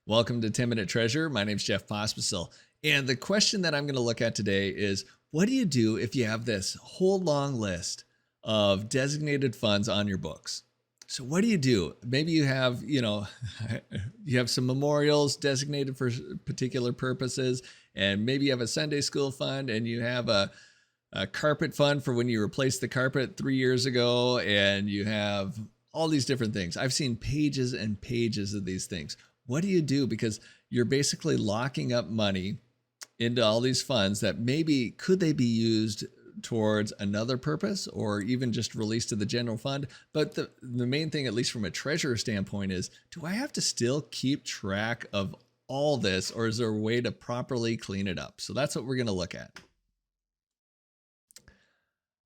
Welcome to 10 Minute Treasure. My name is Jeff Pospisil. And the question that I'm going to look at today is, what do you do if you have this whole long list of designated funds on your books? So what do you do? Maybe you have, you have some memorials designated for particular purposes, and maybe you have a Sunday school fund, and you have a carpet fund for when you replaced the carpet 3 years ago, and you have all these different things. I've seen pages and pages of these things. What do you do? Because you're basically locking up money into all these funds that maybe could they be used towards another purpose or even just released to the general fund. But the main thing, at least from a treasurer standpoint, is do I have to still keep track of all this, or is there a way to properly clean it up? So that's what we're going to look at.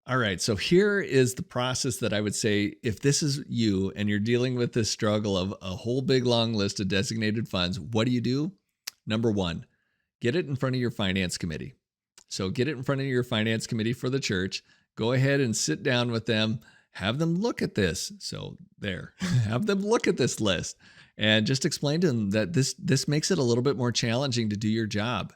All right, so here is the process that I would say if this is you and you're dealing with this struggle of a whole big long list of designated funds, what do? Number one, get it in front of your finance committee. So get it in front of your finance committee for the church. Go ahead and sit down with them, have them look at this. So there, have them look at this list and just explain to them that this makes it a little bit more challenging to do your job.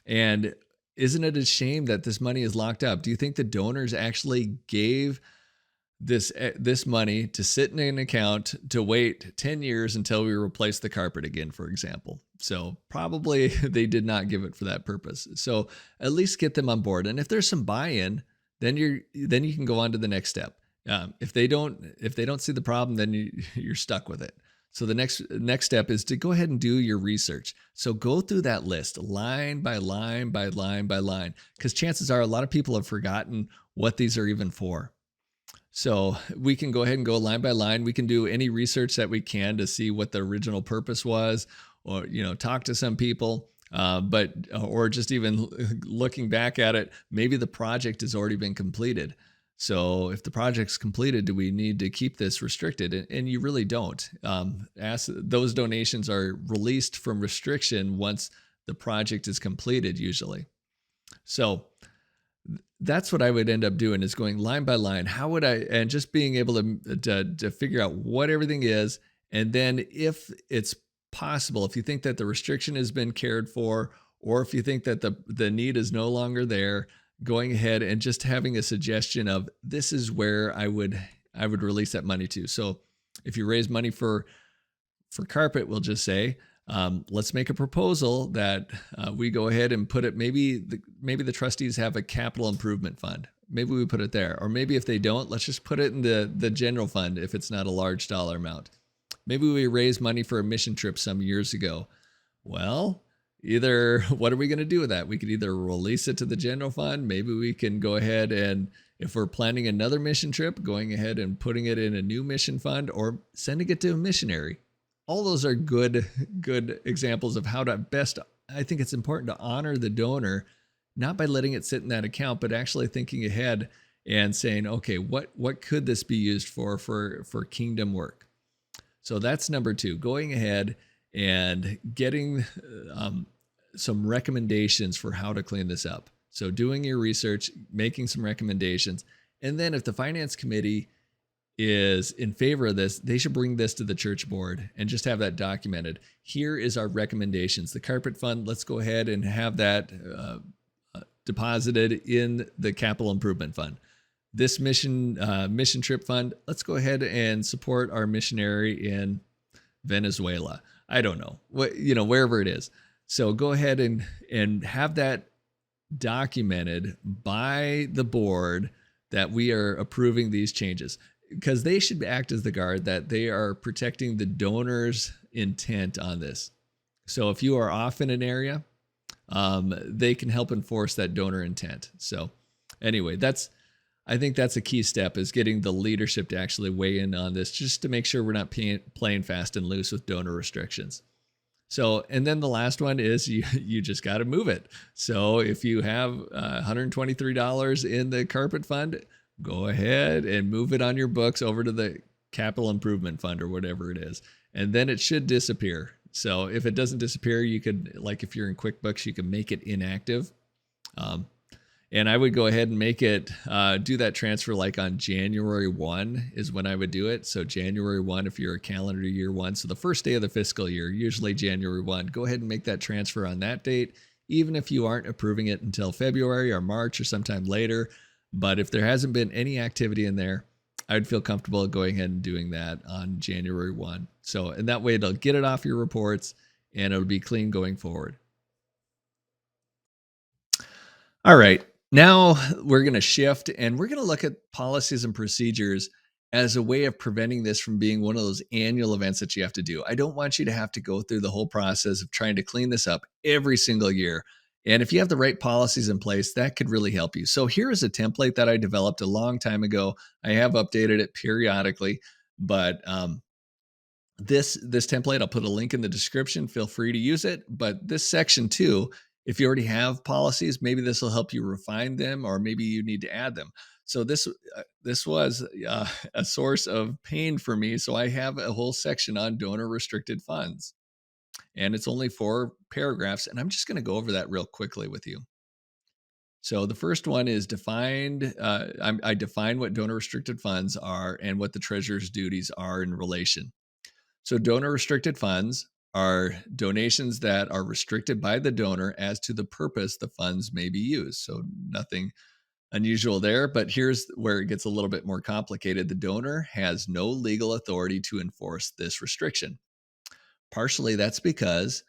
And isn't it a shame that this money is locked up? Do you think the donors actually gave this money to sit in an account to wait 10 years until we replace the carpet again, for example? So probably they did not give it for that purpose. So at least get them on board. And if there's some buy-in, then you can go on to the next step. If they don't see the problem, then you're stuck with it. So the next step is to go ahead and do your research. So go through that list line by line by line by line, because chances are a lot of people have forgotten what these are even for. So we can go ahead and go line by line. We can do any research that we can to see what the original purpose was, or talk to some people. Or just even looking back at it, maybe the project has already been completed. So if the project's completed, do we need to keep this restricted? And you really don't. Those donations are released from restriction once the project is completed, usually. So that's what I would end up doing, is going line by line. And just being able to figure out what everything is. And then if it's possible, if you think that the restriction has been cared for, or if you think that the need is no longer there, going ahead and just having a suggestion of this is where I would release that money to. So if you raise money for carpet, we'll just say, let's make a proposal that we go ahead and put it, maybe the trustees have a capital improvement fund. Maybe we put it there. Or maybe if they don't, let's just put it in the general fund if it's not a large dollar amount. Maybe we raised money for a mission trip some years ago. Well, either what are we going to do with that? We could either release it to the general fund. Maybe we can go ahead and, if we're planning another mission trip, going ahead and putting it in a new mission fund or sending it to a missionary. All those are good examples of how to best. I think it's important to honor the donor, not by letting it sit in that account, but actually thinking ahead and saying, okay, what could this be used for kingdom work? So that's number two, going ahead and getting some recommendations for how to clean this up. So doing your research, making some recommendations. And then if the finance committee is in favor of this, they should bring this to the church board and just have that documented. Here is our recommendations. The carpet fund, let's go ahead and have that deposited in the capital improvement fund. This mission trip fund, let's go ahead and support our missionary in Venezuela. I don't know, wherever it is. So go ahead and have that documented by the board that we are approving these changes, because they should act as the guard that they are protecting the donor's intent on this. So if you are off in an area, they can help enforce that donor intent. So anyway, I think that's a key step, is getting the leadership to actually weigh in on this, just to make sure we're not playing fast and loose with donor restrictions. So, and then the last one is you just got to move it. So if you have $123 in the carpet fund, go ahead and move it on your books over to the capital improvement fund or whatever it is. And then it should disappear. So if it doesn't disappear, you could, like if you're in QuickBooks, you can make it inactive. And I would go ahead and make it, do that transfer like on January 1 is when I would do it. So January 1, if you're a calendar year 1, so the first day of the fiscal year, usually January 1, go ahead and make that transfer on that date, even if you aren't approving it until February or March or sometime later. But if there hasn't been any activity in there, I'd feel comfortable going ahead and doing that on January 1. So, and that way it'll get it off your reports and it'll be clean going forward. All right. Now we're going to shift and we're going to look at policies and procedures as a way of preventing this from being one of those annual events that you have to do. I don't want you to have to go through the whole process of trying to clean this up every single year. And if you have the right policies in place, that could really help you. So here is a template that I developed a long time ago. I have updated it periodically, but this template, I'll put a link in the description. Feel free to use it. But this section too, if you already have policies, maybe this will help you refine them, or maybe you need to add them. So this was a source of pain for me. So I have a whole section on donor restricted funds, and it's only 4 paragraphs. And I'm just going to go over that real quickly with you. So the first one is defined. I define what donor restricted funds are and what the treasurer's duties are in relation. So donor restricted funds are donations that are restricted by the donor as to the purpose the funds may be used. So nothing unusual there, but here's where it gets a little bit more complicated. The donor has no legal authority to enforce this restriction. Partially that's because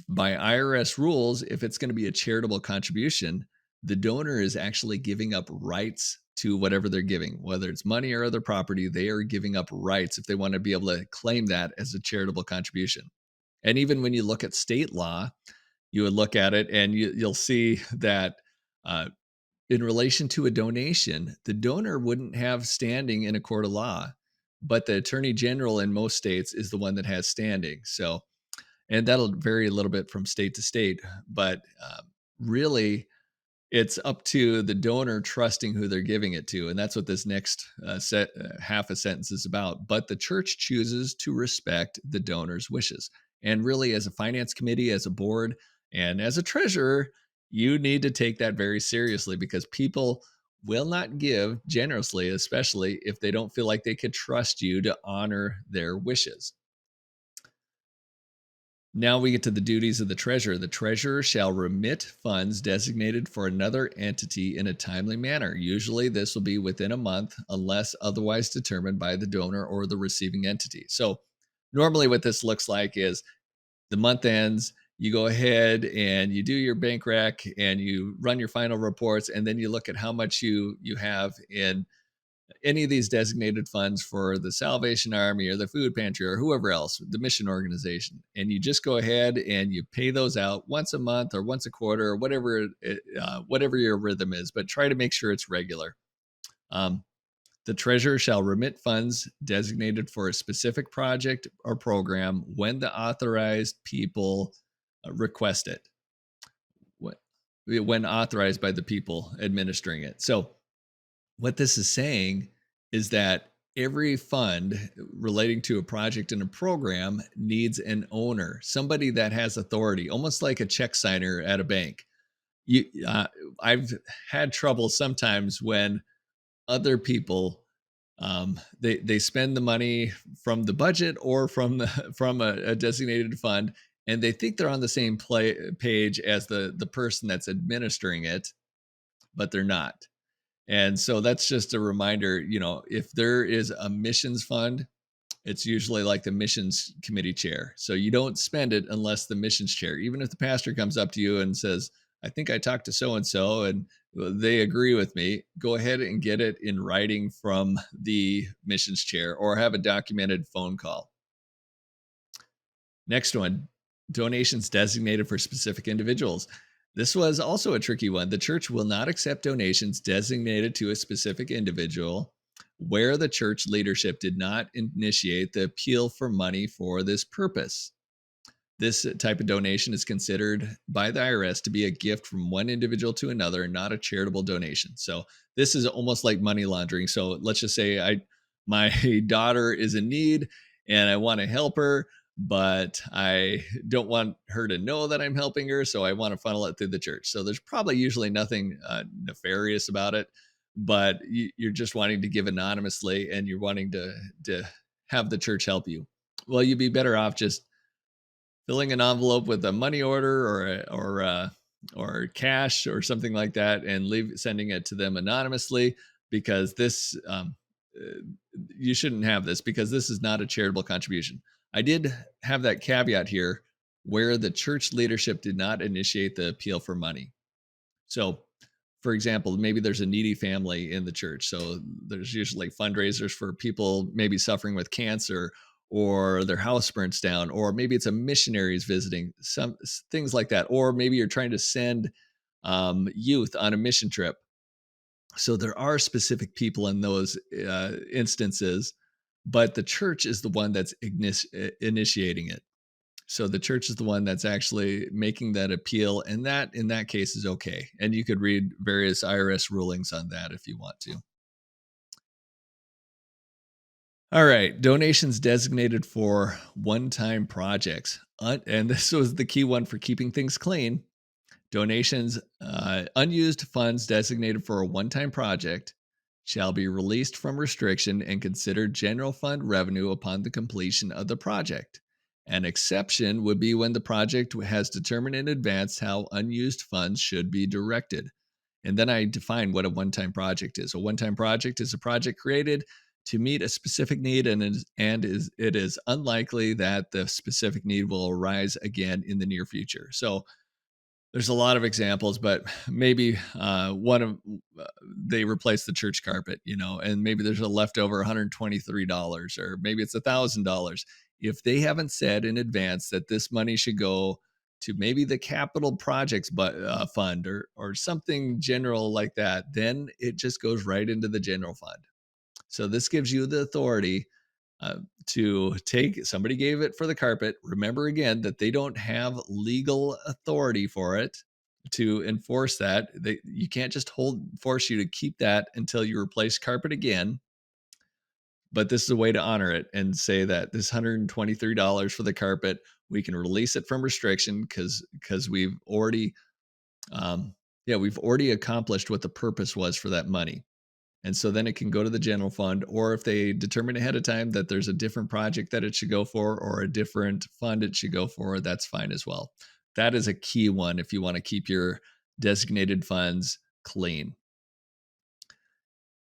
by IRS rules, if it's going to be a charitable contribution, the donor is actually giving up rights to whatever they're giving, whether it's money or other property. They are giving up rights if they want to be able to claim that as a charitable contribution. And even when you look at state law, you would look at it and you'll see that in relation to a donation, the donor wouldn't have standing in a court of law, but the attorney general in most states is the one that has standing. So, and that'll vary a little bit from state to state, but really it's up to the donor trusting who they're giving it to. And that's what this next half a sentence is about. But the church chooses to respect the donor's wishes. And really, as a finance committee, as a board, and as a treasurer, you need to take that very seriously, because people will not give generously, especially if they don't feel like they could trust you to honor their wishes. Now we get to the duties of the treasurer. The treasurer shall remit funds designated for another entity in a timely manner. Usually this will be within a month, unless otherwise determined by the donor or the receiving entity. So normally what this looks like is the month ends, you go ahead and you do your bank rec and you run your final reports, and then you look at how much you have in any of these designated funds for the Salvation Army or the food pantry or whoever else, the mission organization. And you just go ahead and you pay those out once a month or once a quarter or whatever your rhythm is, but try to make sure it's regular. The treasurer shall remit funds designated for a specific project or program when the authorized people request it, when authorized by the people administering it. So what this is saying is that every fund relating to a project and a program needs an owner, somebody that has authority, almost like a check signer at a bank. I've had trouble sometimes when other people they spend the money from the budget or from a designated fund, and they think they're on the same page as the person that's administering it, but they're not. And so that's just a reminder, if there is a missions fund, it's usually like the missions committee chair. So you don't spend it unless the missions chair, even if the pastor comes up to you and says, I think I talked to so-and-so and they agree with me, go ahead and get it in writing from the missions chair or have a documented phone call. Next one, donations designated for specific individuals. This was also a tricky one. The church will not accept donations designated to a specific individual where the church leadership did not initiate the appeal for money for this purpose. This type of donation is considered by the IRS to be a gift from one individual to another, not a charitable donation. So this is almost like money laundering. So let's just say my daughter is in need and I want to help her. but I don't want her to know that I'm helping her, so I want to funnel it through the church. So there's probably usually nothing nefarious about it, but you're just wanting to give anonymously, and you're wanting to have the church help you. Well, you'd be better off just filling an envelope with a money order or cash or something like that, and sending it to them anonymously, because this you shouldn't have this, because this is not a charitable contribution. I did have that caveat here where the church leadership did not initiate the appeal for money. So, for example, maybe there's a needy family in the church. So there's usually fundraisers for people maybe suffering with cancer, or their house burns down, or maybe it's a missionaries visiting, some things like that. Or maybe you're trying to send youth on a mission trip. So there are specific people in those instances, but the church is the one that's initiating it. So the church is the one that's actually making that appeal, and that in that case is okay. And you could read various IRS rulings on that if you want to. All right, donations designated for one-time projects. And this was the key one for keeping things clean. Donations, unused funds designated for a one-time project shall be released from restriction and considered general fund revenue upon the completion of the project. An exception would be when the project has determined in advance how unused funds should be directed. And then I define what a one-time project is. A one-time project is a project created to meet a specific need, it is unlikely that the specific need will arise again in the near future. So there's a lot of examples, but maybe one of they replace the church carpet, and maybe there's a leftover $123, or maybe it's $1,000. If they haven't said in advance that this money should go to maybe the capital projects fund, or something general like that, then it just goes right into the general fund. So this gives you the authority to take, somebody gave it for the carpet. Remember again that they don't have legal authority for it to enforce that. You can't just force you to keep that until you replace carpet again. But this is a way to honor it and say that this $123 for the carpet, we can release it from restriction because we've already we've already accomplished what the purpose was for that money. And so then it can go to the general fund, or if they determine ahead of time that there's a different project that it should go for, or a different fund it should go for, that's fine as well. That is a key one if you want to keep your designated funds clean.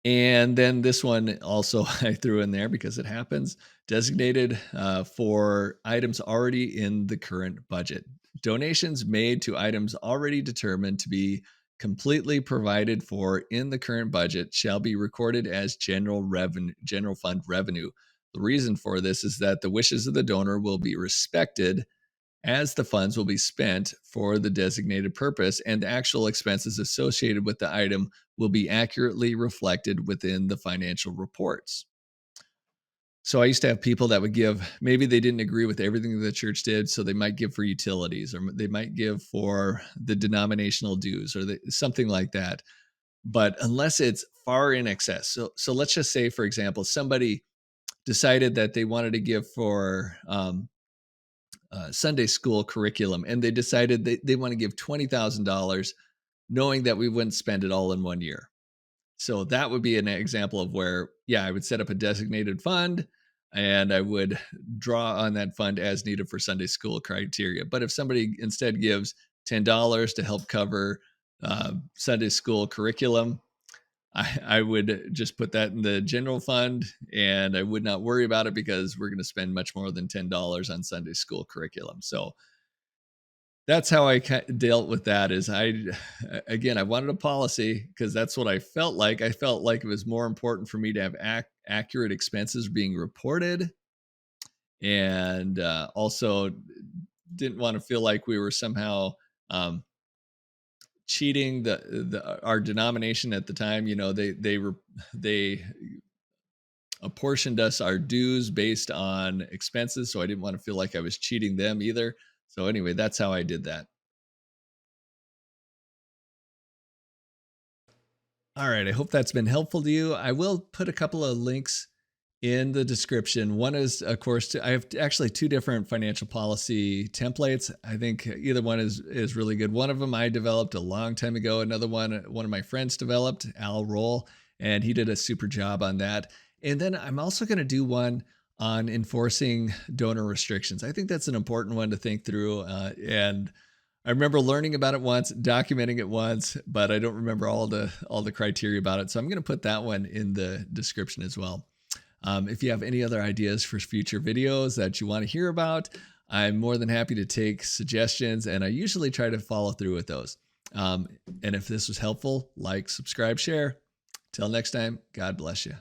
And then this one also I threw in there because it happens, designated for items already in the current budget. Donations made to items already determined to be completely provided for in the current budget shall be recorded as general fund revenue. The reason for this is that the wishes of the donor will be respected, as the funds will be spent for the designated purpose, and the actual expenses associated with the item will be accurately reflected within the financial reports. So I used to have people that would give, maybe they didn't agree with everything the church did, so they might give for utilities, or they might give for the denominational dues, or something like that. But unless it's far in excess, so let's just say, for example, somebody decided that they wanted to give for Sunday school curriculum, and they decided they want to give $20,000, knowing that we wouldn't spend it all in one year. So that would be an example of where, I would set up a designated fund, and I would draw on that fund as needed for Sunday school criteria. But if somebody instead gives $10 to help cover Sunday school curriculum, I would just put that in the general fund, and I would not worry about it, because we're going to spend much more than $10 on Sunday school curriculum. So that's how I dealt with that. I wanted a policy, because that's what I felt like. I felt like it was more important for me to have accurate expenses being reported, and also didn't want to feel like we were somehow cheating our denomination at the time. They apportioned us our dues based on expenses, so I didn't want to feel like I was cheating them either. So anyway, that's how I did that. All right, I hope that's been helpful to you. I will put a couple of links in the description. One is, of course, I have actually two different financial policy templates. I think either one is really good. One of them I developed a long time ago. Another one of my friends developed, Al Roll, and he did a super job on that. And then I'm also going to do one on enforcing donor restrictions. I think that's an important one to think through. And I remember learning about it once, documenting it once, but I don't remember all the criteria about it. So I'm going to put that one in the description as well. If you have any other ideas for future videos that you want to hear about, I'm more than happy to take suggestions, and I usually try to follow through with those. And if this was helpful, like, subscribe, share. Till next time, God bless you.